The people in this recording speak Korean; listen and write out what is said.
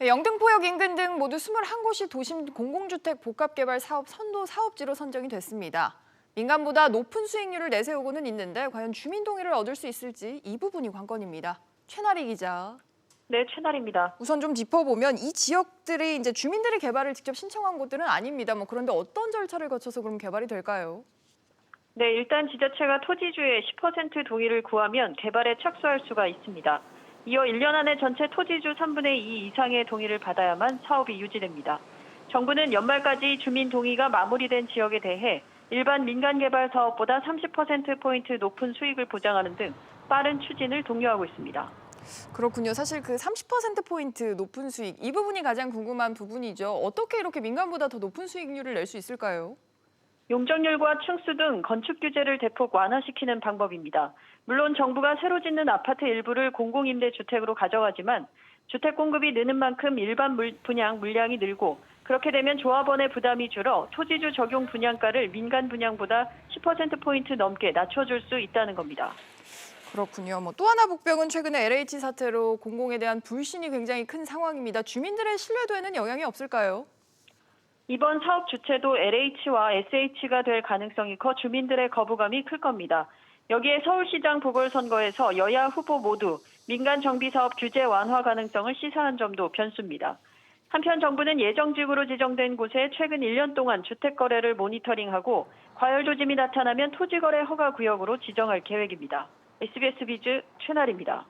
네, 영등포역 인근 등 모두 21곳이 도심 공공주택 복합개발 사업 선도 사업지로 선정이 됐습니다. 민간보다 높은 수익률을 내세우고는 있는데 과연 주민 동의를 얻을 수 있을지 이 부분이 관건입니다. 최나리 기자. 네, 최나리입니다. 우선 좀 짚어보면 이 지역들이 이제 주민들이 개발을 직접 신청한 곳들은 아닙니다. 그런데 어떤 절차를 거쳐서 그럼 개발이 될까요? 네, 일단 지자체가 토지주의 10% 동의를 구하면 개발에 착수할 수가 있습니다. 이어 1년 안에 전체 토지주 3분의 2 이상의 동의를 받아야만 사업이 유지됩니다. 정부는 연말까지 주민 동의가 마무리된 지역에 대해 일반 민간 개발 사업보다 30%포인트 높은 수익을 보장하는 등 빠른 추진을 독려하고 있습니다. 그렇군요. 사실 그 30%포인트 높은 수익, 이 부분이 가장 궁금한 부분이죠. 어떻게 이렇게 민간보다 더 높은 수익률을 낼 수 있을까요? 용적률과 층수 등 건축 규제를 대폭 완화시키는 방법입니다. 물론 정부가 새로 짓는 아파트 일부를 공공임대주택으로 가져가지만 주택 공급이 느는 만큼 일반 분양 물량이 늘고 그렇게 되면 조합원의 부담이 줄어 토지주 적용 분양가를 민간 분양보다 10%포인트 넘게 낮춰줄 수 있다는 겁니다. 그렇군요. 또 하나 복병은 최근에 LH 사태로 공공에 대한 불신이 굉장히 큰 상황입니다. 주민들의 신뢰도에는 영향이 없을까요? 이번 사업 주체도 LH와 SH가 될 가능성이 커 주민들의 거부감이 클 겁니다. 여기에 서울시장 보궐선거에서 여야 후보 모두 민간 정비사업 규제 완화 가능성을 시사한 점도 변수입니다. 한편 정부는 예정지구로 지정된 곳에 최근 1년 동안 주택 거래를 모니터링하고 과열 조짐이 나타나면 토지거래 허가 구역으로 지정할 계획입니다. SBS 비즈 최나리입니다.